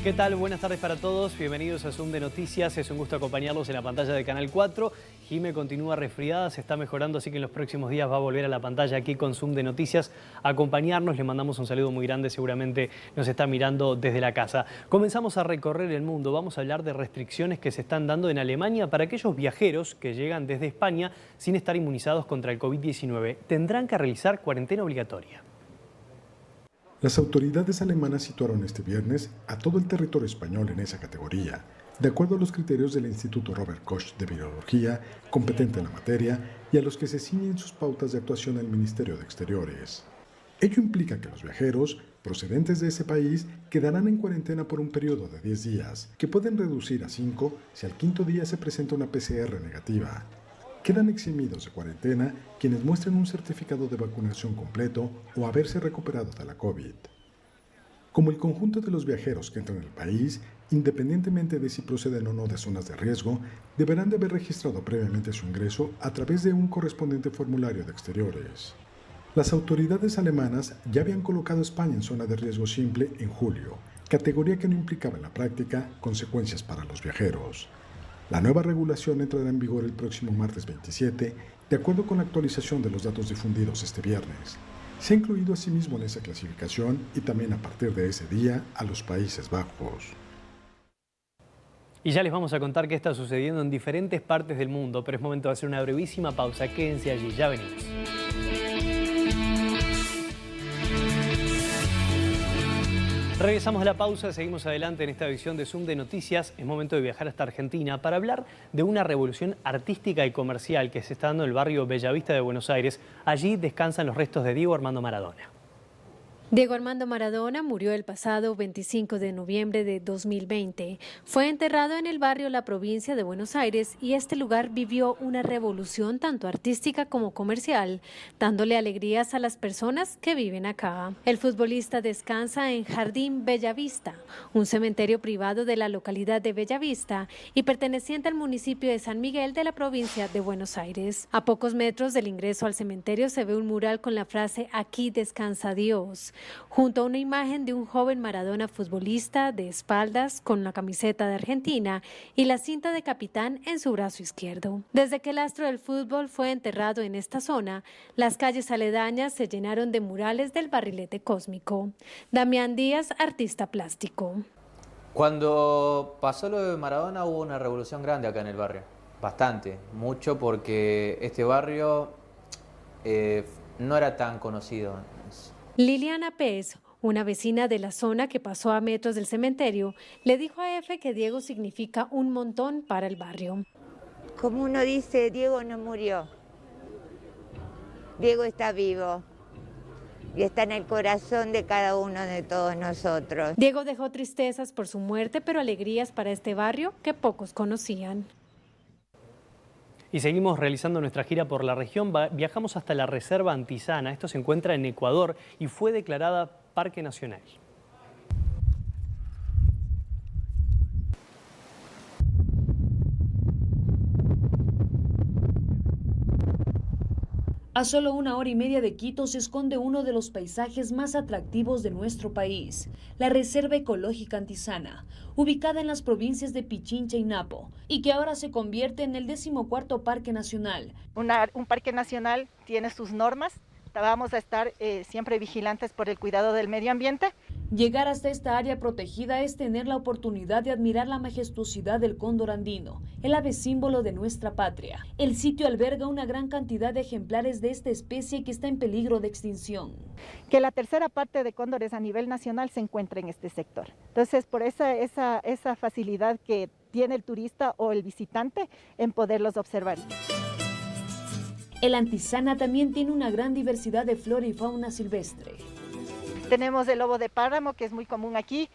¿Qué tal? Buenas tardes para todos. Bienvenidos a Zoom de Noticias. Es un gusto acompañarlos en la pantalla de Canal 4. Jime continúa resfriada, se está mejorando, así que en los próximos días va a volver a la pantalla aquí con Zoom de Noticias a acompañarnos. Le mandamos un saludo muy grande, seguramente nos está mirando desde la casa. Comenzamos a recorrer el mundo. Vamos a hablar de restricciones que se están dando en Alemania para aquellos viajeros que llegan desde España sin estar inmunizados contra el COVID-19. Tendrán que realizar cuarentena obligatoria. Las autoridades alemanas situaron este viernes a todo el territorio español en esa categoría, de acuerdo a los criterios del Instituto Robert Koch de Virología, competente en la materia, y a los que se ciñen sus pautas de actuación del Ministerio de Exteriores. Ello implica que los viajeros procedentes de ese país quedarán en cuarentena por un periodo de 10 días, que pueden reducir a 5 si al quinto día se presenta una PCR negativa. Quedan eximidos de cuarentena quienes muestren un certificado de vacunación completo o haberse recuperado de la COVID. Como el conjunto de los viajeros que entran al país, independientemente de si proceden o no de zonas de riesgo, deberán de haber registrado previamente su ingreso a través de un correspondiente formulario de exteriores. Las autoridades alemanas ya habían colocado a España en zona de riesgo simple en julio, categoría que no implicaba en la práctica consecuencias para los viajeros. La nueva regulación entrará en vigor el próximo martes 27, de acuerdo con la actualización de los datos difundidos este viernes. Se ha incluido asimismo en esa clasificación y también a partir de ese día a los Países Bajos. Y ya les vamos a contar qué está sucediendo en diferentes partes del mundo, pero es momento de hacer una brevísima pausa. Quédense allí, ya venimos. Regresamos a la pausa, seguimos adelante en esta edición de Zoom de Noticias. Es momento de viajar hasta Argentina para hablar de una revolución artística y comercial que se está dando en el barrio Bellavista de Buenos Aires. Allí descansan los restos de Diego Armando Maradona. Diego Armando Maradona murió el pasado 25 de noviembre de 2020. Fue enterrado en el barrio La Provincia de Buenos Aires y este lugar vivió una revolución tanto artística como comercial, dándole alegrías a las personas que viven acá. El futbolista descansa en Jardín Bellavista, un cementerio privado de la localidad de Bellavista y perteneciente al municipio de San Miguel de la provincia de Buenos Aires. A pocos metros del ingreso al cementerio se ve un mural con la frase "Aquí descansa Dios", junto a una imagen de un joven Maradona futbolista de espaldas con una camiseta de Argentina y la cinta de capitán en su brazo izquierdo. Desde que el astro del fútbol fue enterrado en esta zona, las calles aledañas se llenaron de murales del barrilete cósmico. Damián Díaz, artista plástico. Cuando pasó lo de Maradona hubo una revolución grande acá en el barrio, bastante, mucho, porque este barrio no era tan conocido. Liliana Pez, una vecina de la zona que pasó a metros del cementerio, le dijo a EFE que Diego significa un montón para el barrio. Como uno dice, Diego no murió. Diego está vivo y está en el corazón de cada uno de todos nosotros. Diego dejó tristezas por su muerte, pero alegrías para este barrio que pocos conocían. Y seguimos realizando nuestra gira por la región. Viajamos hasta la Reserva Antisana. Esto se encuentra en Ecuador y fue declarada Parque Nacional. A solo 1 hora y media de Quito se esconde uno de los paisajes más atractivos de nuestro país, la Reserva Ecológica Antisana, ubicada en las provincias de Pichincha y Napo, y que ahora se convierte en el 14º Parque Nacional. Un parque nacional tiene sus normas, vamos a estar siempre vigilantes por el cuidado del medio ambiente. Llegar hasta esta área protegida es tener la oportunidad de admirar la majestuosidad del cóndor andino, el ave símbolo de nuestra patria. El sitio alberga una gran cantidad de ejemplares de esta especie que está en peligro de extinción. Que la tercera parte de cóndores a nivel nacional se encuentra en este sector. Entonces, por esa facilidad que tiene el turista o el visitante en poderlos observar. El Antisana también tiene una gran diversidad de flora y fauna silvestre. Tenemos el lobo de páramo, que es muy común aquí,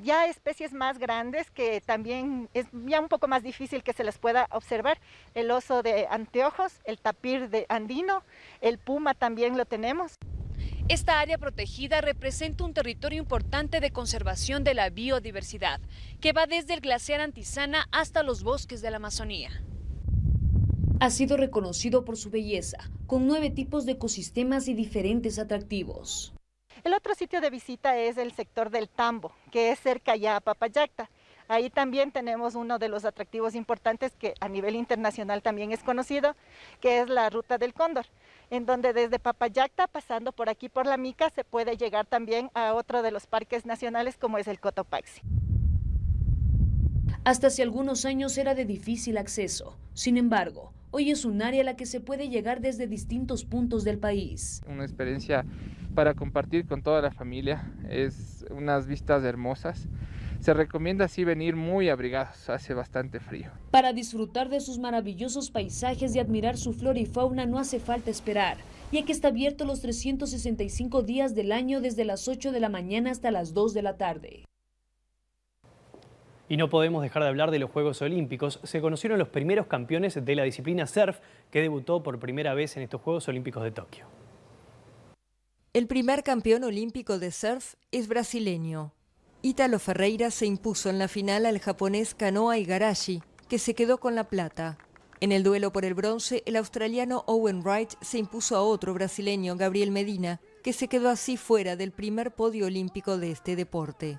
ya especies más grandes que también es ya un poco más difícil que se les pueda observar, el oso de anteojos, el tapir de andino, el puma también lo tenemos. Esta área protegida representa un territorio importante de conservación de la biodiversidad, que va desde el glaciar Antisana hasta los bosques de la Amazonía. Ha sido reconocido por su belleza, con 9 tipos de ecosistemas y diferentes atractivos. El otro sitio de visita es el sector del Tambo, que es cerca ya a Papayacta. Ahí también tenemos uno de los atractivos importantes que a nivel internacional también es conocido, que es la Ruta del Cóndor, en donde desde Papayacta, pasando por aquí por la Mica, se puede llegar también a otro de los parques nacionales como es el Cotopaxi. Hasta hace algunos años era de difícil acceso. Sin embargo, hoy es un área a la que se puede llegar desde distintos puntos del país. Una experiencia para compartir con toda la familia, es unas vistas hermosas. Se recomienda así venir muy abrigados, hace bastante frío. Para disfrutar de sus maravillosos paisajes y admirar su flora y fauna no hace falta esperar, ya que está abierto los 365 días del año desde las 8 de la mañana hasta las 2 de la tarde. Y no podemos dejar de hablar de los Juegos Olímpicos. Se conocieron los primeros campeones de la disciplina surf, que debutó por primera vez en estos Juegos Olímpicos de Tokio. El primer campeón olímpico de surf es brasileño. Ítalo Ferreira se impuso en la final al japonés Kanoa Igarashi, que se quedó con la plata. En el duelo por el bronce, el australiano Owen Wright se impuso a otro brasileño, Gabriel Medina, que se quedó así fuera del primer podio olímpico de este deporte.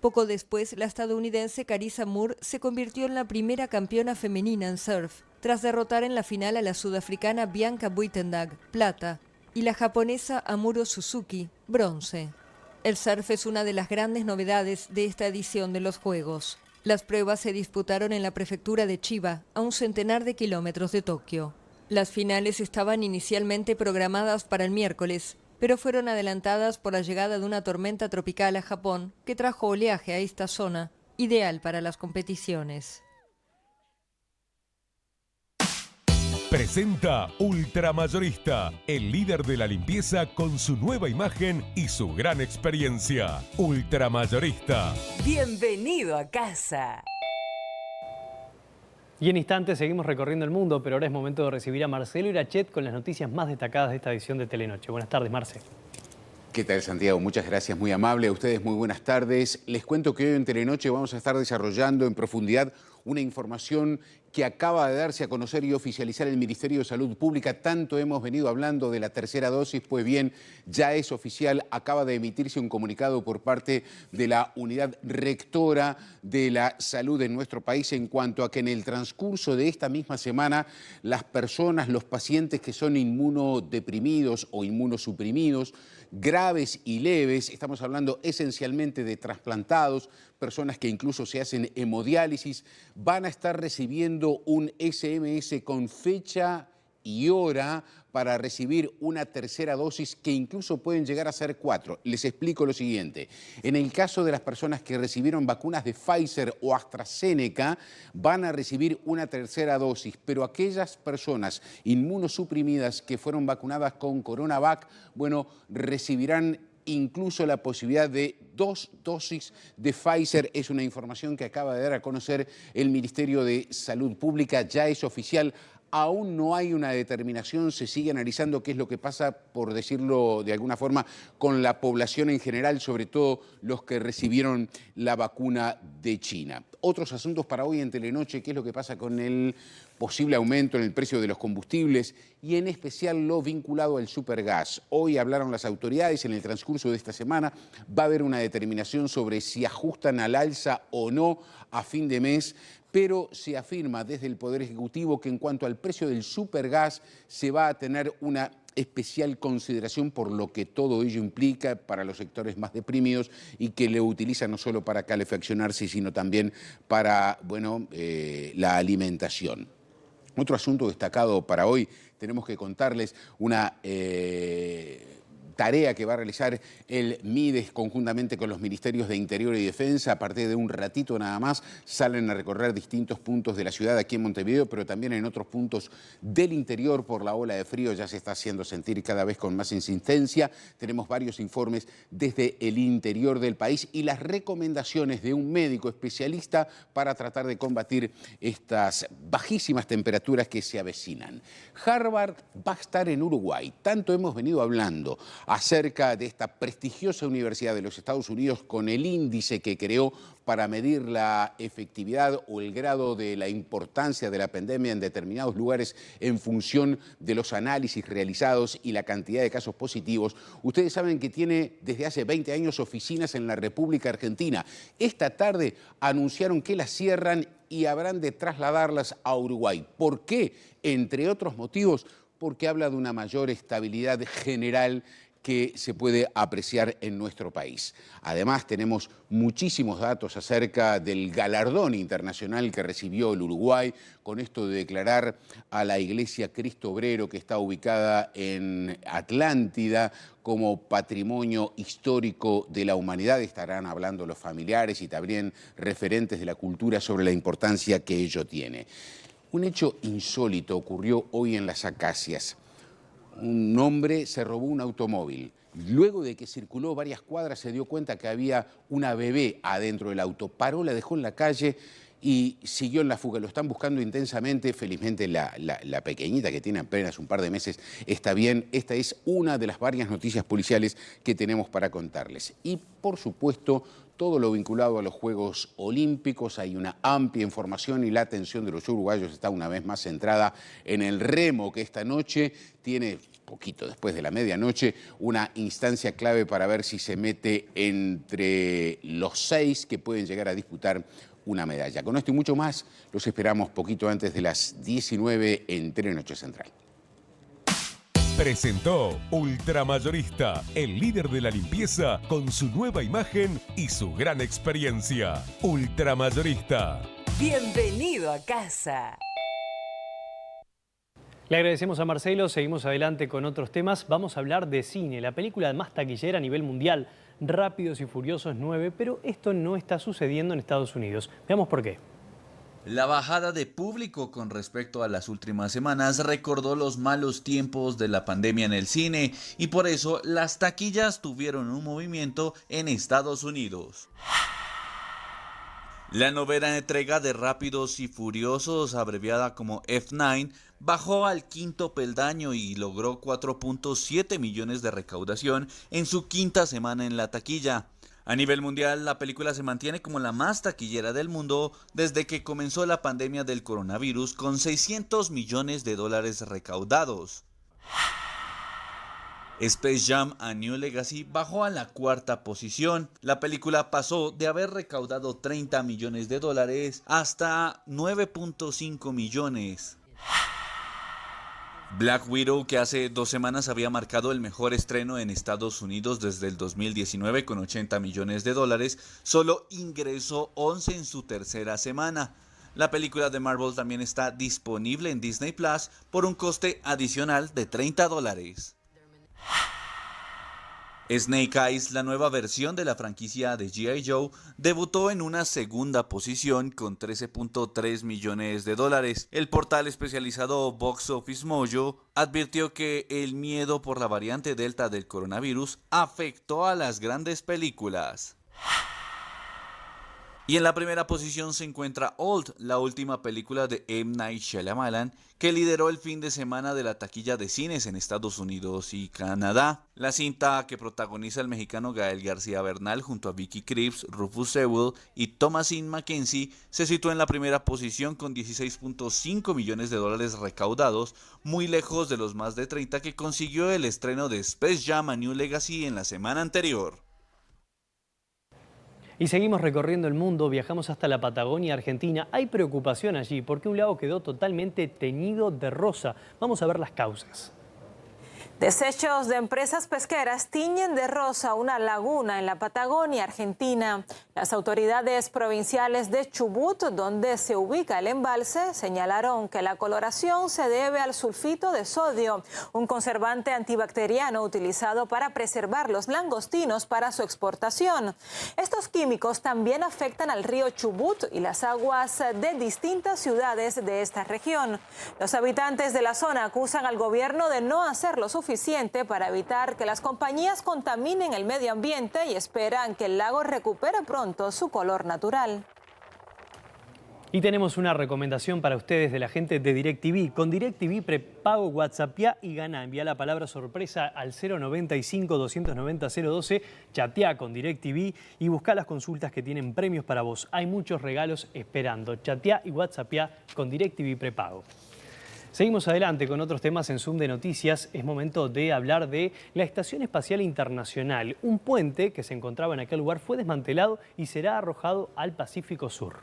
Poco después, la estadounidense Carissa Moore se convirtió en la primera campeona femenina en surf, tras derrotar en la final a la sudafricana Bianca Buitendag, plata, y la japonesa Amuro Suzuki, bronce. El surf es una de las grandes novedades de esta edición de los Juegos. Las pruebas se disputaron en la prefectura de Chiba, a un centenar de kilómetros de Tokio. Las finales estaban inicialmente programadas para el miércoles, pero fueron adelantadas por la llegada de una tormenta tropical a Japón que trajo oleaje a esta zona, ideal para las competiciones. Presenta Ultramayorista, el líder de la limpieza con su nueva imagen y su gran experiencia. Ultramayorista. Bienvenido a casa. Y en instantes seguimos recorriendo el mundo, pero ahora es momento de recibir a Marcelo Irachet con las noticias más destacadas de esta edición de Telenoche. Buenas tardes, Marce. ¿Qué tal, Santiago? Muchas gracias, muy amable. A ustedes muy buenas tardes. Les cuento que hoy en Telenoche vamos a estar desarrollando en profundidad una información que acaba de darse a conocer y oficializar el Ministerio de Salud Pública. Tanto hemos venido hablando de la tercera dosis, pues bien, ya es oficial. Acaba de emitirse un comunicado por parte de la Unidad Rectora de la Salud en nuestro país en cuanto a que en el transcurso de esta misma semana las personas, los pacientes que son inmunodeprimidos o inmunosuprimidos, graves y leves, estamos hablando esencialmente de trasplantados, personas que incluso se hacen hemodiálisis, van a estar recibiendo un SMS con fecha y hora para recibir una tercera dosis que incluso pueden llegar a ser 4. Les explico lo siguiente. En el caso de las personas que recibieron vacunas de Pfizer o AstraZeneca, van a recibir una tercera dosis, pero aquellas personas inmunosuprimidas que fueron vacunadas con CoronaVac, bueno, recibirán incluso la posibilidad de 2 dosis de Pfizer. Es una información que acaba de dar a conocer el Ministerio de Salud Pública, ya es oficial. Aún no hay una determinación, se sigue analizando qué es lo que pasa, por decirlo de alguna forma, con la población en general, sobre todo los que recibieron la vacuna de China. Otros asuntos para hoy en Telenoche, qué es lo que pasa con el posible aumento en el precio de los combustibles y en especial lo vinculado al supergas. Hoy hablaron las autoridades, en el transcurso de esta semana va a haber una determinación sobre si ajustan al alza o no a fin de mes, pero se afirma desde el Poder Ejecutivo que en cuanto al precio del supergas se va a tener una especial consideración por lo que todo ello implica para los sectores más deprimidos y que le utilizan no solo para calefaccionarse, sino también para, bueno, la alimentación. Otro asunto destacado para hoy, tenemos que contarles una tarea que va a realizar el MIDES conjuntamente con los Ministerios de Interior y Defensa. A partir de un ratito nada más salen a recorrer distintos puntos de la ciudad aquí en Montevideo, pero también en otros puntos del interior por la ola de frío. Ya se está haciendo sentir cada vez con más insistencia. Tenemos varios informes desde el interior del país y las recomendaciones de un médico especialista para tratar de combatir estas bajísimas temperaturas que se avecinan. Harvard va a estar en Uruguay. Tanto hemos venido hablando. acerca de esta prestigiosa universidad de los Estados Unidos con el índice que creó para medir la efectividad o el grado de la importancia de la pandemia en determinados lugares en función de los análisis realizados y la cantidad de casos positivos. Ustedes saben que tiene desde hace 20 años oficinas en la República Argentina. Esta tarde anunciaron que las cierran y habrán de trasladarlas a Uruguay. ¿Por qué? Entre otros motivos, porque habla de una mayor estabilidad general que se puede apreciar en nuestro país. Además, tenemos muchísimos datos acerca del galardón internacional que recibió el Uruguay, con esto de declarar a la Iglesia Cristo Obrero, que está ubicada en Atlántida, como patrimonio histórico de la humanidad. Estarán hablando los familiares y también referentes de la cultura sobre la importancia que ello tiene. Un hecho insólito ocurrió hoy en Las Acacias. Un hombre se robó un automóvil. Luego de que circuló varias cuadras se dio cuenta que había una bebé adentro del auto. Paró, la dejó en la calle y siguió en la fuga. Lo están buscando intensamente. Felizmente la pequeñita, que tiene apenas un par de meses, está bien. Esta es una de las varias noticias policiales que tenemos para contarles. Y, por supuesto, todo lo vinculado a los Juegos Olímpicos. Hay una amplia información y la atención de los uruguayos está una vez más centrada en el remo, que esta noche tiene, poquito después de la medianoche, una instancia clave para ver si se mete entre los 6 que pueden llegar a disputar una medalla. Con esto y mucho más, los esperamos poquito antes de las 19 en Telenoche Central. Presentó Ultramayorista, el líder de la limpieza con su nueva imagen y su gran experiencia. Ultramayorista. Bienvenido a casa. Le agradecemos a Marcelo, seguimos adelante con otros temas. Vamos a hablar de cine, la película más taquillera a nivel mundial, Rápidos y Furiosos 9, pero esto no está sucediendo en Estados Unidos. Veamos por qué. La bajada de público con respecto a las últimas semanas recordó los malos tiempos de la pandemia en el cine y por eso las taquillas tuvieron un movimiento en Estados Unidos. La novena entrega de Rápidos y Furiosos, abreviada como F9, bajó al quinto peldaño y logró 4.7 millones de recaudación en su quinta semana en la taquilla. A nivel mundial, la película se mantiene como la más taquillera del mundo desde que comenzó la pandemia del coronavirus, con $600 millones recaudados. Space Jam: A New Legacy bajó a la cuarta posición. La película pasó de haber recaudado $30 millones hasta 9.5 millones. Black Widow, que hace 2 semanas había marcado el mejor estreno en Estados Unidos desde el 2019 con $80 millones, solo ingresó 11 en su tercera semana. La película de Marvel también está disponible en Disney Plus por un coste adicional de $30. Snake Eyes, la nueva versión de la franquicia de G.I. Joe, debutó en una segunda posición con $13.3 millones. El portal especializado Box Office Mojo advirtió que el miedo por la variante Delta del coronavirus afectó a las grandes películas. Y en la primera posición se encuentra Old, la última película de M. Night Shyamalan, que lideró el fin de semana de la taquilla de cines en Estados Unidos y Canadá. La cinta, que protagoniza el mexicano Gael García Bernal junto a Vicky Krieps, Rufus Sewell y Thomasin McKenzie, se situó en la primera posición con $16.5 millones recaudados, muy lejos de los más de 30 que consiguió el estreno de Space Jam: A New Legacy en la semana anterior. Y seguimos recorriendo el mundo, viajamos hasta la Patagonia, Argentina. Hay preocupación allí porque un lago quedó totalmente teñido de rosa. Vamos a ver las causas. Desechos de empresas pesqueras tiñen de rosa una laguna en la Patagonia, Argentina. Las autoridades provinciales de Chubut, donde se ubica el embalse, señalaron que la coloración se debe al sulfito de sodio, un conservante antibacteriano utilizado para preservar los langostinos para su exportación. Estos químicos también afectan al río Chubut y las aguas de distintas ciudades de esta región. Los habitantes de la zona acusan al gobierno de no hacer lo suficiente para evitar que las compañías contaminen el medio ambiente y esperan que el lago recupere pronto su color natural. Y tenemos una recomendación para ustedes de la gente de DirecTV. Con DirecTV prepago WhatsAppea y gana. Envía la palabra sorpresa al 095-290-012, chatea con DirecTV y busca las consultas que tienen premios para vos. Hay muchos regalos esperando. Chatea y WhatsAppea con DirecTV prepago. Seguimos adelante con otros temas en Zoom de Noticias. Es momento de hablar de la Estación Espacial Internacional. Un puente que se encontraba en aquel lugar fue desmantelado y será arrojado al Pacífico Sur.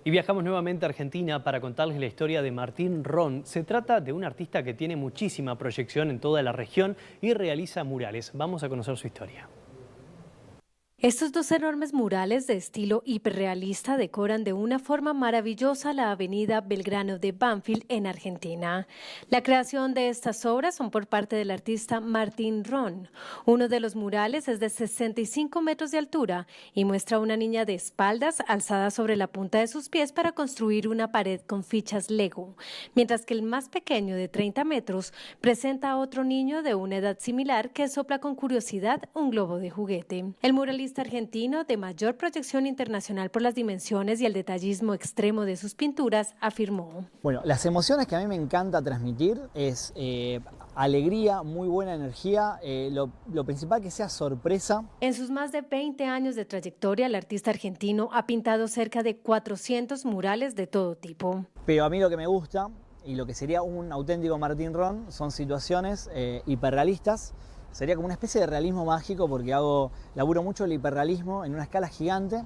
Y viajamos nuevamente a Argentina para contarles la historia de Martín Ron. Se trata de un artista que tiene muchísima proyección en toda la región y realiza murales. Vamos a conocer su historia. Estos dos enormes murales de estilo hiperrealista decoran de una forma maravillosa la avenida Belgrano de Banfield en Argentina. La creación de estas obras son por parte del artista Martín Ron. Uno de los murales es de 65 metros de altura y muestra a una niña de espaldas alzada sobre la punta de sus pies para construir una pared con fichas Lego, mientras que el más pequeño de 30 metros presenta a otro niño de una edad similar que sopla con curiosidad un globo de juguete. El muralista argentino, de mayor proyección internacional por las dimensiones y el detallismo extremo de sus pinturas, afirmó: Bueno, las emociones que a mí me encanta transmitir es alegría, muy buena energía, lo principal que sea sorpresa. En sus más de 20 años de trayectoria, el artista argentino ha pintado cerca de 400 murales de todo tipo. Pero a mí lo que me gusta, y lo que sería un auténtico Martín Ron, son situaciones hiperrealistas. Sería como una especie de realismo mágico porque laburo mucho el hiperrealismo en una escala gigante,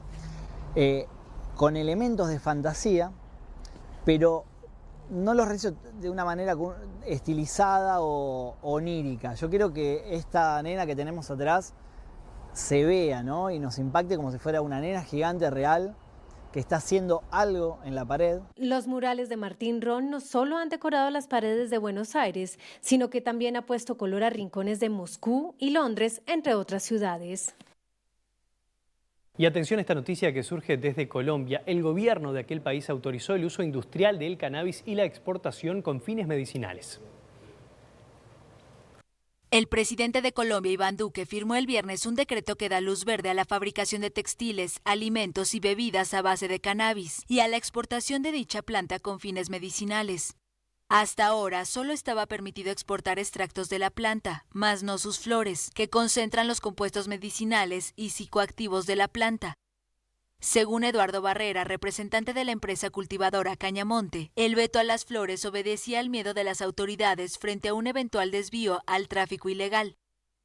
con elementos de fantasía, pero no los realizo de una manera estilizada o onírica. Yo quiero que esta nena que tenemos atrás se vea, ¿no? Y nos impacte como si fuera una nena gigante real que está haciendo algo en la pared. Los murales de Martín Ron no solo han decorado las paredes de Buenos Aires, sino que también ha puesto color a rincones de Moscú y Londres, entre otras ciudades. Y atención a esta noticia que surge desde Colombia. El gobierno de aquel país autorizó el uso industrial del cannabis y la exportación con fines medicinales. El presidente de Colombia, Iván Duque, firmó el viernes un decreto que da luz verde a la fabricación de textiles, alimentos y bebidas a base de cannabis y a la exportación de dicha planta con fines medicinales. Hasta ahora solo estaba permitido exportar extractos de la planta, más no sus flores, que concentran los compuestos medicinales y psicoactivos de la planta. Según Eduardo Barrera, representante de la empresa cultivadora Cañamonte, el veto a las flores obedecía al miedo de las autoridades frente a un eventual desvío al tráfico ilegal.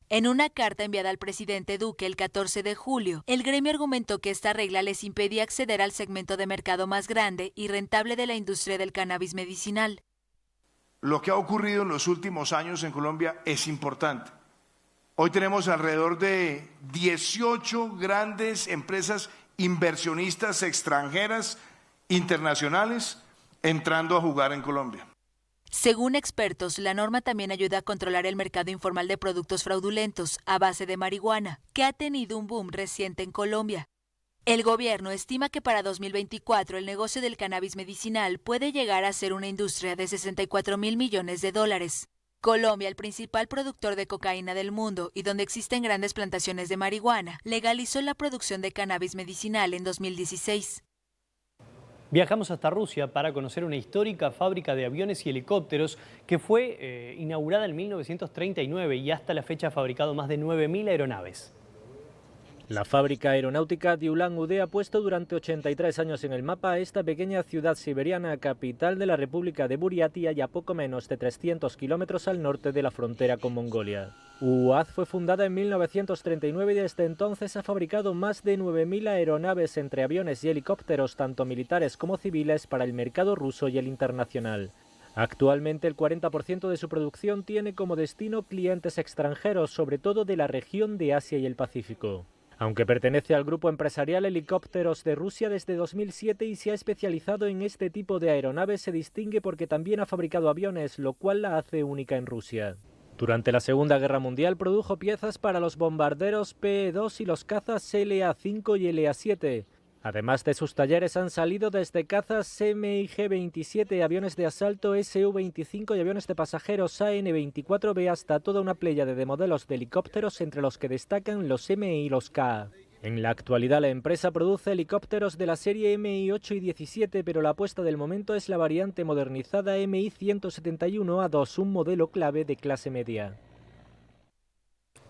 En una carta enviada al presidente Duque el 14 de julio, el gremio argumentó que esta regla les impedía acceder al segmento de mercado más grande y rentable de la industria del cannabis medicinal. Lo que ha ocurrido en los últimos años en Colombia es importante. Hoy tenemos alrededor de 18 grandes empresas inversionistas extranjeras, internacionales, entrando a jugar en Colombia. Según expertos, la norma también ayuda a controlar el mercado informal de productos fraudulentos a base de marihuana, que ha tenido un boom reciente en Colombia. El gobierno estima que para 2024 el negocio del cannabis medicinal puede llegar a ser una industria de 64.000 millones de dólares. Colombia, el principal productor de cocaína del mundo y donde existen grandes plantaciones de marihuana, legalizó la producción de cannabis medicinal en 2016. Viajamos hasta Rusia para conocer una histórica fábrica de aviones y helicópteros que fue inaugurada en 1939 y hasta la fecha ha fabricado más de 9.000 aeronaves. La fábrica aeronáutica de Ulan-Ude ha puesto durante 83 años en el mapa a esta pequeña ciudad siberiana, capital de la República de Buriatia y a poco menos de 300 kilómetros al norte de la frontera con Mongolia. UAZ fue fundada en 1939 y desde entonces ha fabricado más de 9.000 aeronaves entre aviones y helicópteros, tanto militares como civiles, para el mercado ruso y el internacional. Actualmente el 40% de su producción tiene como destino clientes extranjeros, sobre todo de la región de Asia y el Pacífico. Aunque pertenece al grupo empresarial Helicópteros de Rusia desde 2007 y se ha especializado en este tipo de aeronaves, se distingue porque también ha fabricado aviones, lo cual la hace única en Rusia. Durante la Segunda Guerra Mundial produjo piezas para los bombarderos PE-2 y los cazas LA-5 y LA-7. Además de sus talleres han salido desde cazas MiG-27, aviones de asalto Su-25 y aviones de pasajeros AN-24B hasta toda una pléyade de modelos de helicópteros, entre los que destacan los Mi y los Ka. En la actualidad la empresa produce helicópteros de la serie Mi-8 y 17, pero la apuesta del momento es la variante modernizada Mi-171A2, un modelo clave de clase media.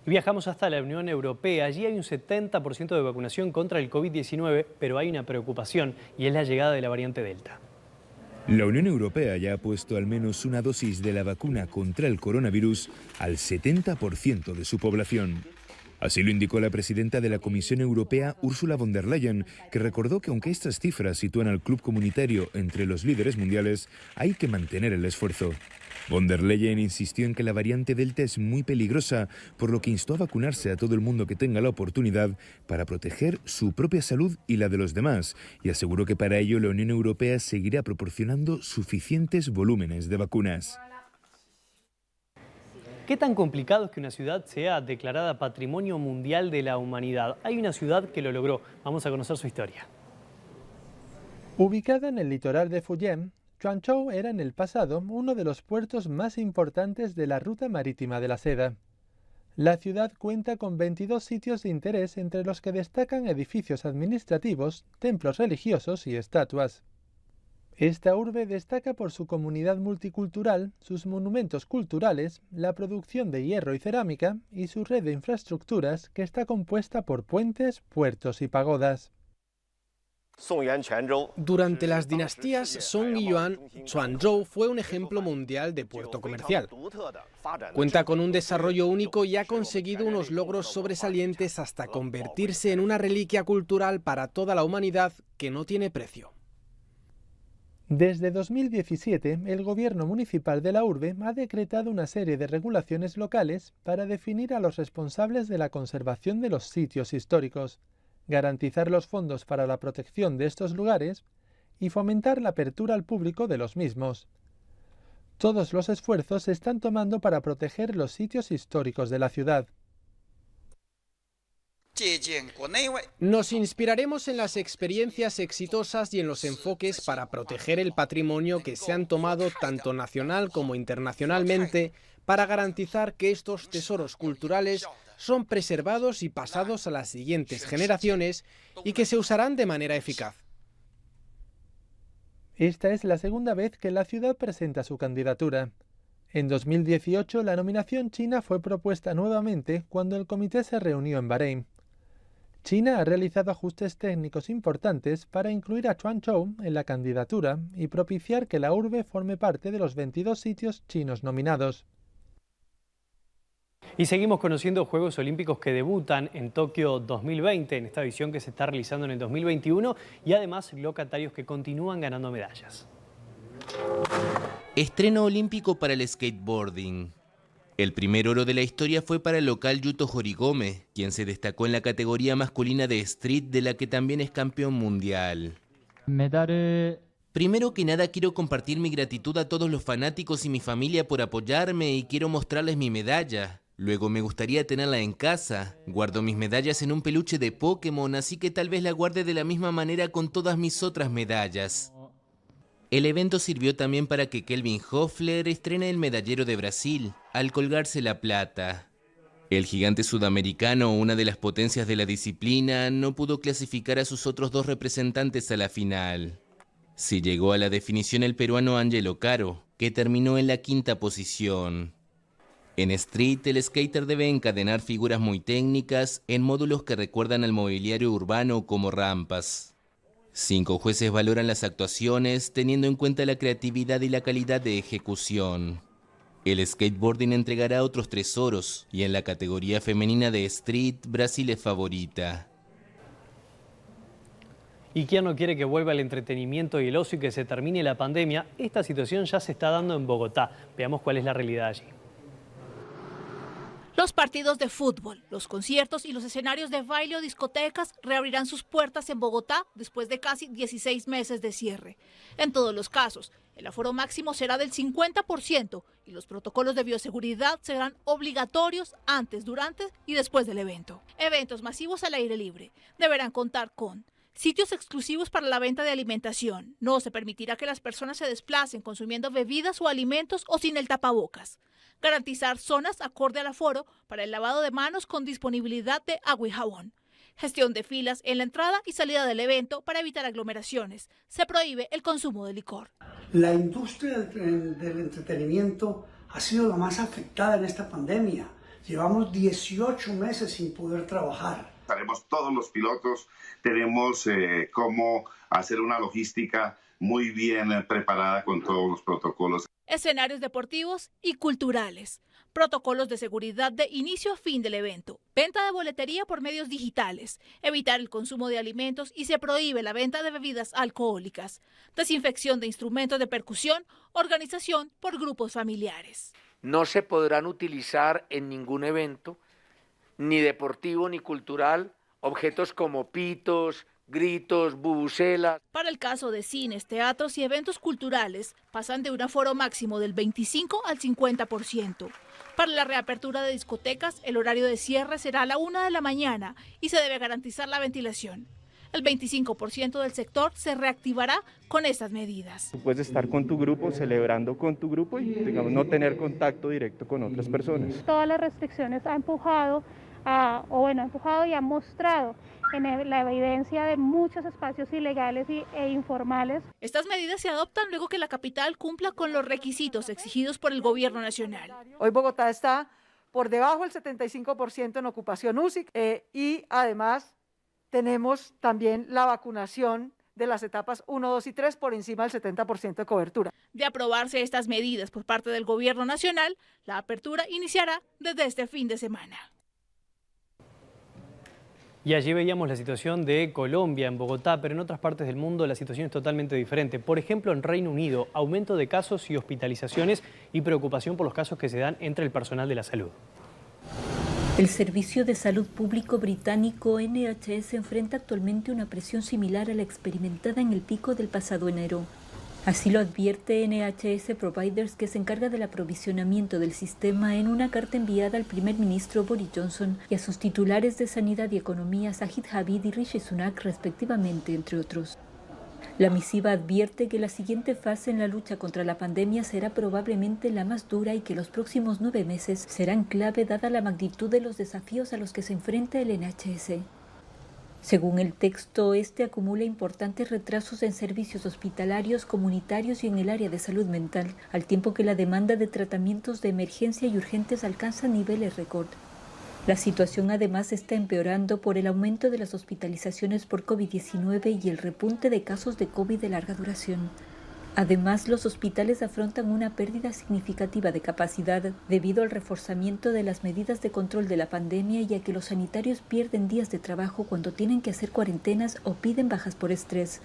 Y viajamos hasta la Unión Europea. Allí hay un 70% de vacunación contra el COVID-19, pero hay una preocupación y es la llegada de la variante Delta. La Unión Europea ya ha puesto al menos una dosis de la vacuna contra el coronavirus al 70% de su población. Así lo indicó la presidenta de la Comisión Europea, Ursula von der Leyen, que recordó que aunque estas cifras sitúan al club comunitario entre los líderes mundiales, hay que mantener el esfuerzo. Von der Leyen insistió en que la variante Delta es muy peligrosa, por lo que instó a vacunarse a todo el mundo que tenga la oportunidad para proteger su propia salud y la de los demás, y aseguró que para ello la Unión Europea seguirá proporcionando suficientes volúmenes de vacunas. ¿Qué tan complicado es que una ciudad sea declarada Patrimonio Mundial de la Humanidad? Hay una ciudad que lo logró. Vamos a conocer su historia. Ubicada en el litoral de Fujian, Quanzhou era en el pasado uno de los puertos más importantes de la ruta marítima de la seda. La ciudad cuenta con 22 sitios de interés, entre los que destacan edificios administrativos, templos religiosos y estatuas. Esta urbe destaca por su comunidad multicultural, sus monumentos culturales, la producción de hierro y cerámica y su red de infraestructuras, que está compuesta por puentes, puertos y pagodas. Durante las dinastías Song y Yuan, Quanzhou fue un ejemplo mundial de puerto comercial. Cuenta con un desarrollo único y ha conseguido unos logros sobresalientes hasta convertirse en una reliquia cultural para toda la humanidad que no tiene precio. Desde 2017, el gobierno municipal de la urbe ha decretado una serie de regulaciones locales para definir a los responsables de la conservación de los sitios históricos, garantizar los fondos para la protección de estos lugares y fomentar la apertura al público de los mismos. Todos los esfuerzos se están tomando para proteger los sitios históricos de la ciudad. Nos inspiraremos en las experiencias exitosas y en los enfoques para proteger el patrimonio que se han tomado tanto nacional como internacionalmente para garantizar que estos tesoros culturales son preservados y pasados a las siguientes generaciones y que se usarán de manera eficaz. Esta es la segunda vez que la ciudad presenta su candidatura. En 2018, la nominación china fue propuesta nuevamente cuando el comité se reunió en Bahrein. China ha realizado ajustes técnicos importantes para incluir a Quanzhou en la candidatura y propiciar que la urbe forme parte de los 22 sitios chinos nominados. Y seguimos conociendo Juegos Olímpicos que debutan en Tokio 2020, en esta edición que se está realizando en el 2021, y además locatarios que continúan ganando medallas. Estreno olímpico para el skateboarding. El primer oro de la historia fue para el local Yuto Horigome, quien se destacó en la categoría masculina de street, de la que también es campeón mundial. Primero que nada quiero compartir mi gratitud a todos los fanáticos y mi familia por apoyarme y quiero mostrarles mi medalla. Luego me gustaría tenerla en casa. Guardo mis medallas en un peluche de Pokémon, así que tal vez la guarde de la misma manera con todas mis otras medallas. El evento sirvió también para que Kelvin Hoefler estrene el medallero de Brasil, al colgarse la plata. El gigante sudamericano, una de las potencias de la disciplina, no pudo clasificar a sus otros dos representantes a la final. Sí llegó a la definición el peruano Angelo Caro, que terminó en la quinta posición. En Street, el skater debe encadenar figuras muy técnicas en módulos que recuerdan al mobiliario urbano como rampas. 5 jueces valoran las actuaciones teniendo en cuenta la creatividad y la calidad de ejecución. El skateboarding entregará otros 3 oros y en la categoría femenina de Street, Brasil es favorita. ¿Y quién no quiere que vuelva el entretenimiento y el ocio y que se termine la pandemia? Esta situación ya se está dando en Bogotá. Veamos cuál es la realidad allí. Los partidos de fútbol, los conciertos y los escenarios de baile o discotecas reabrirán sus puertas en Bogotá después de casi 16 meses de cierre. En todos los casos, el aforo máximo será del 50% y los protocolos de bioseguridad serán obligatorios antes, durante y después del evento. Eventos masivos al aire libre deberán contar con sitios exclusivos para la venta de alimentación. No se permitirá que las personas se desplacen consumiendo bebidas o alimentos o sin el tapabocas. Garantizar zonas acorde al aforo para el lavado de manos con disponibilidad de agua y jabón. Gestión de filas en la entrada y salida del evento para evitar aglomeraciones. Se prohíbe el consumo de licor. La industria del entretenimiento ha sido la más afectada en esta pandemia. Llevamos 18 meses sin poder trabajar. Tenemos todos los pilotos, tenemos cómo hacer una logística muy bien preparada con todos los protocolos. Escenarios deportivos y culturales. Protocolos de seguridad de inicio a fin del evento. Venta de boletería por medios digitales. Evitar el consumo de alimentos y se prohíbe la venta de bebidas alcohólicas. Desinfección de instrumentos de percusión. Organización por grupos familiares. No se podrán utilizar en ningún evento, ni deportivo ni cultural, objetos como pitos, gritos, bubucelas. Para el caso de cines, teatros y eventos culturales, pasan de un aforo máximo del 25 al 50%. Para la reapertura de discotecas, el horario de cierre será a la 1 de la mañana y se debe garantizar la ventilación. El 25% del sector se reactivará con estas medidas. Tú puedes estar con tu grupo, celebrando con tu grupo y, digamos, no tener contacto directo con otras personas. Todas las restricciones ha empujado y ha mostrado en la evidencia de muchos espacios ilegales e informales. Estas medidas se adoptan luego que la capital cumpla con los requisitos exigidos por el gobierno nacional. Hoy Bogotá está por debajo del 75% en ocupación UCI y además tenemos también la vacunación de las etapas 1, 2 y 3 por encima del 70% de cobertura. De aprobarse estas medidas por parte del gobierno nacional, la apertura iniciará desde este fin de semana. Y allí veíamos la situación de Colombia, en Bogotá, pero en otras partes del mundo la situación es totalmente diferente. Por ejemplo, en Reino Unido, aumento de casos y hospitalizaciones y preocupación por los casos que se dan entre el personal de la salud. El Servicio de Salud Público británico NHS enfrenta actualmente una presión similar a la experimentada en el pico del pasado enero. Así lo advierte NHS Providers, que se encarga del aprovisionamiento del sistema, en una carta enviada al primer ministro Boris Johnson y a sus titulares de Sanidad y Economía, Sajid Javid y Rishi Sunak, respectivamente, entre otros. La misiva advierte que la siguiente fase en la lucha contra la pandemia será probablemente la más dura y que los próximos 9 meses serán clave dada la magnitud de los desafíos a los que se enfrenta el NHS. Según el texto, este acumula importantes retrasos en servicios hospitalarios, comunitarios y en el área de salud mental, al tiempo que la demanda de tratamientos de emergencia y urgentes alcanza niveles récord. La situación además está empeorando por el aumento de las hospitalizaciones por COVID-19 y el repunte de casos de COVID de larga duración. Además, los hospitales afrontan una pérdida significativa de capacidad debido al reforzamiento de las medidas de control de la pandemia y a que los sanitarios pierden días de trabajo cuando tienen que hacer cuarentenas o piden bajas por estrés.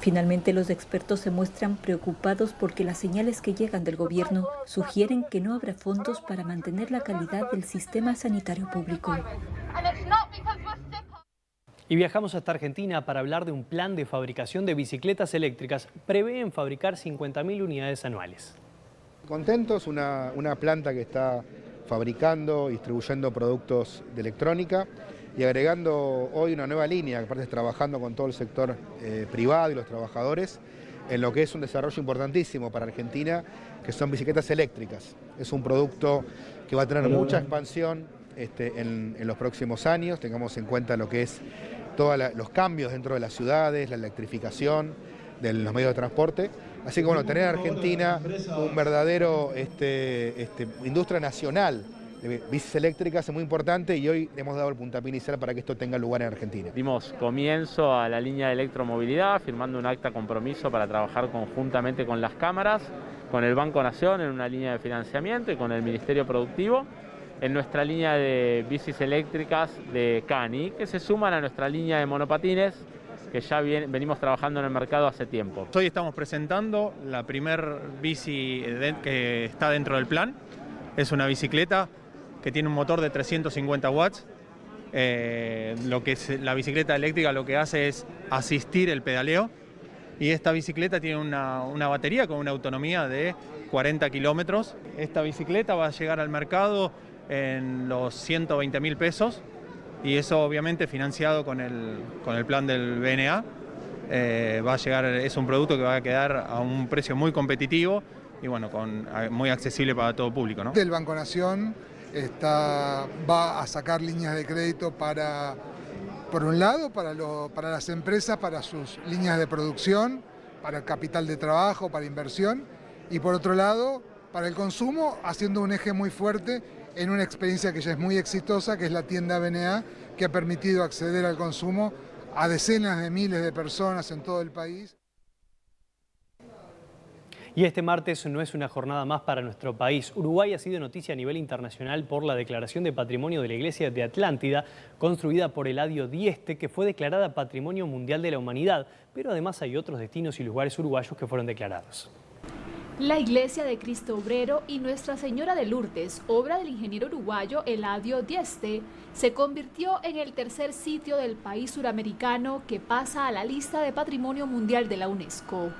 Finalmente, los expertos se muestran preocupados porque las señales que llegan del gobierno sugieren que no habrá fondos para mantener la calidad del sistema sanitario público. Y viajamos hasta Argentina para hablar de un plan de fabricación de bicicletas eléctricas. Prevén fabricar 50.000 unidades anuales. Contentos, una planta que está fabricando, distribuyendo productos de electrónica y agregando hoy una nueva línea, que aparte es trabajando con todo el sector privado y los trabajadores, en lo que es un desarrollo importantísimo para Argentina, que son bicicletas eléctricas. Es un producto que va a tener mucha expansión en los próximos años. Tengamos en cuenta lo que es todos los cambios dentro de las ciudades, la electrificación de los medios de transporte, Así que bueno, tener en Argentina un verdadero industria nacional de bicis eléctricas es muy importante y hoy hemos dado el puntapié inicial para que esto tenga lugar en Argentina. Dimos comienzo a la línea de electromovilidad, firmando un acta compromiso para trabajar conjuntamente con las cámaras, con el Banco Nación en una línea de financiamiento y con el Ministerio Productivo en nuestra línea de bicis eléctricas de Cani, que se suman a nuestra línea de monopatines que ya venimos trabajando en el mercado hace tiempo. Hoy estamos presentando la primer bici que está dentro del plan. Es una bicicleta que tiene un motor de 350 watts. La bicicleta eléctrica lo que hace es asistir el pedaleo. Y esta bicicleta tiene una batería con una autonomía de 40 kilómetros. Esta bicicleta va a llegar al mercado en los 120.000 pesos. Y eso obviamente financiado con el plan del BNA. Va a llegar, es un producto que va a quedar a un precio muy competitivo y bueno, muy accesible para todo público, ¿no? El Banco Nación va a sacar líneas de crédito por un lado, para las empresas, para sus líneas de producción, para el capital de trabajo, para inversión, y por otro lado, para el consumo, haciendo un eje muy fuerte en una experiencia que ya es muy exitosa, que es la tienda BNA, que ha permitido acceder al consumo a decenas de miles de personas en todo el país. Y este martes no es una jornada más para nuestro país. Uruguay ha sido noticia a nivel internacional por la declaración de patrimonio de la iglesia de Atlántida, construida por Eladio Dieste, que fue declarada Patrimonio Mundial de la Humanidad. Pero además hay otros destinos y lugares uruguayos que fueron declarados. La iglesia de Cristo Obrero y Nuestra Señora de Lourdes, obra del ingeniero uruguayo Eladio Dieste, se convirtió en el tercer sitio del país suramericano que pasa a la lista de Patrimonio Mundial de la UNESCO.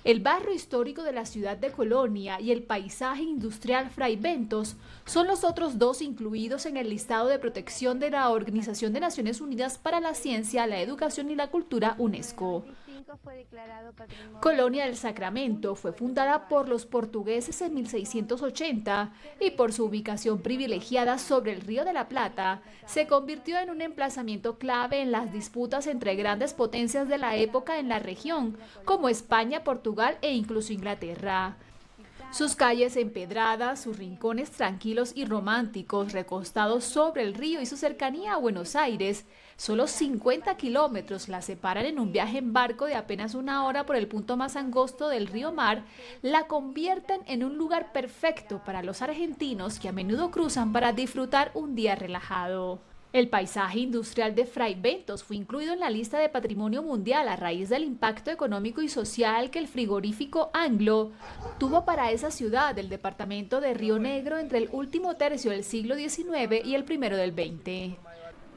El barrio histórico de la ciudad de Colonia y el paisaje industrial Fray Bentos son los otros dos incluidos en el listado de protección de la Organización de Naciones Unidas para la Ciencia, la Educación y la Cultura, UNESCO. Colonia del Sacramento fue fundada por los portugueses en 1680 y por su ubicación privilegiada sobre el Río de la Plata, se convirtió en un emplazamiento clave en las disputas entre grandes potencias de la época en la región, como España, Portugal e incluso Inglaterra. Sus calles empedradas, sus rincones tranquilos y románticos recostados sobre el río y su cercanía a Buenos Aires, solo 50 kilómetros la separan en un viaje en barco de apenas una hora por el punto más angosto del río Mar, la convierten en un lugar perfecto para los argentinos que a menudo cruzan para disfrutar un día relajado. El paisaje industrial de Fray Bentos fue incluido en la lista de Patrimonio Mundial a raíz del impacto económico y social que el frigorífico Anglo tuvo para esa ciudad del departamento de Río Negro entre el último tercio del siglo XIX y el primero del XX.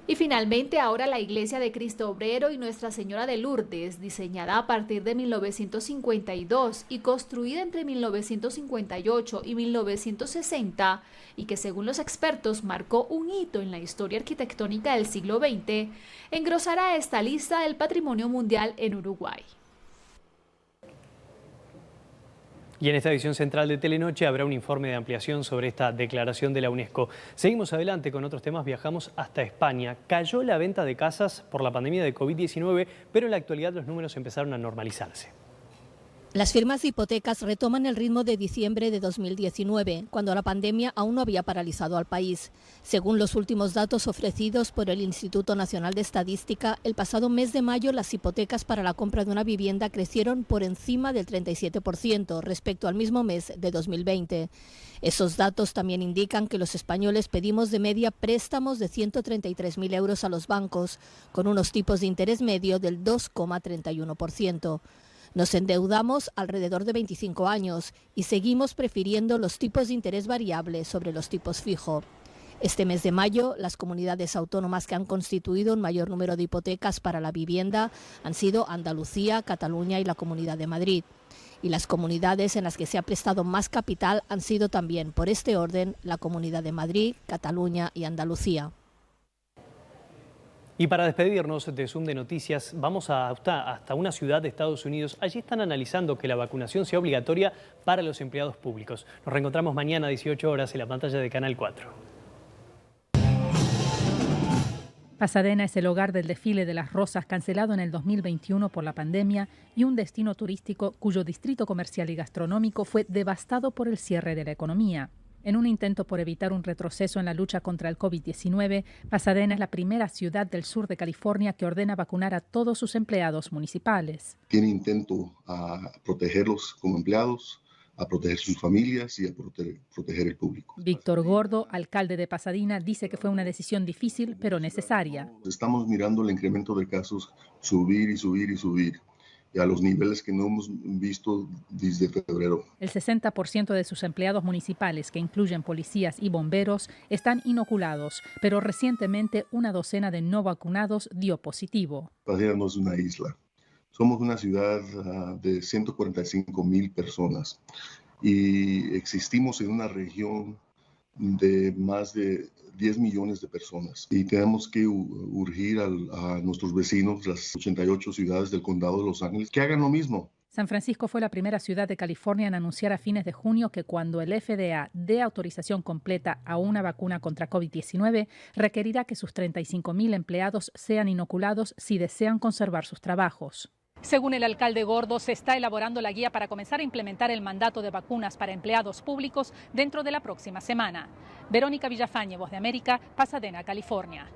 Y finalmente ahora la iglesia de Cristo Obrero y Nuestra Señora de Lourdes, diseñada a partir de 1952 y construida entre 1958 y 1960, y que según los expertos marcó un hito en la historia arquitectónica del siglo XX, engrosará esta lista del Patrimonio Mundial en Uruguay. Y en esta edición central de Telenoche habrá un informe de ampliación sobre esta declaración de la UNESCO. Seguimos adelante con otros temas, viajamos hasta España. Cayó la venta de casas por la pandemia de COVID-19, pero en la actualidad los números empezaron a normalizarse. Las firmas de hipotecas retoman el ritmo de diciembre de 2019, cuando la pandemia aún no había paralizado al país. Según los últimos datos ofrecidos por el Instituto Nacional de Estadística, el pasado mes de mayo las hipotecas para la compra de una vivienda crecieron por encima del 37% respecto al mismo mes de 2020. Esos datos también indican que los españoles pedimos de media préstamos de 133.000 euros a los bancos, con unos tipos de interés medio del 2,31%. Nos endeudamos alrededor de 25 años y seguimos prefiriendo los tipos de interés variable sobre los tipos fijo. Este mes de mayo, las comunidades autónomas que han constituido un mayor número de hipotecas para la vivienda han sido Andalucía, Cataluña y la Comunidad de Madrid. Y las comunidades en las que se ha prestado más capital han sido también, por este orden, la Comunidad de Madrid, Cataluña y Andalucía. Y para despedirnos de Zoom de Noticias, vamos hasta una ciudad de Estados Unidos. Allí están analizando que la vacunación sea obligatoria para los empleados públicos. Nos reencontramos mañana a 18 horas en la pantalla de Canal 4. Pasadena es el hogar del desfile de las Rosas cancelado en el 2021 por la pandemia y un destino turístico cuyo distrito comercial y gastronómico fue devastado por el cierre de la economía. En un intento por evitar un retroceso en la lucha contra el COVID-19, Pasadena es la primera ciudad del sur de California que ordena vacunar a todos sus empleados municipales. Tiene intento a protegerlos como empleados, a proteger sus familias y a proteger el público. Víctor Gordo, alcalde de Pasadena, dice que fue una decisión difícil pero necesaria. Estamos mirando el incremento de casos subir y subir y subir, y a los niveles que no hemos visto desde febrero. El 60% de sus empleados municipales, que incluyen policías y bomberos, están inoculados, pero recientemente una docena de no vacunados dio positivo. Pasadena no es una isla. Somos una ciudad de 145,000 personas y existimos en una región de más de 10 millones de personas y tenemos que urgir a nuestros vecinos, las 88 ciudades del condado de Los Ángeles, que hagan lo mismo. San Francisco fue la primera ciudad de California en anunciar a fines de junio que cuando el FDA dé autorización completa a una vacuna contra COVID-19, requerirá que sus 35,000 empleados sean inoculados si desean conservar sus trabajos. Según el alcalde Gordo, se está elaborando la guía para comenzar a implementar el mandato de vacunas para empleados públicos dentro de la próxima semana. Verónica Villafañe, Voz de América, Pasadena, California.